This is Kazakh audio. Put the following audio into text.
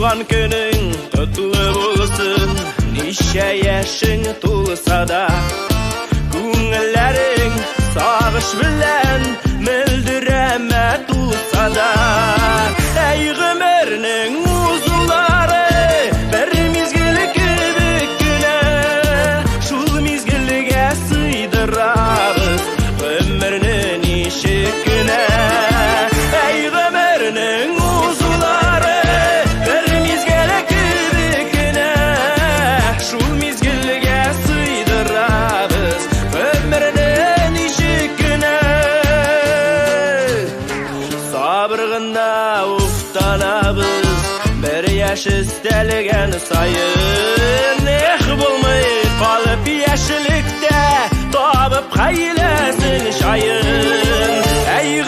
Туған күнің құтлы болсын, неше яшың тулса да, көңілләрің сағыш білән мөлдірәмә тулса да. Әй ғұмырның узулары бір мезгіл кебек кенә, шул мезгілге сыйдырабыз ғұмырны ничек кенә. Әй ғұмырның узулары бір мезгіл кебек кенә, шул мезгілге сыйдырабыз ғұмырны ничек кенә. Сабыр гына уфтанабыз бір яш өстәлгән сайын, ех булмый калып яшьлектә табып хәйләсен шайын. Әй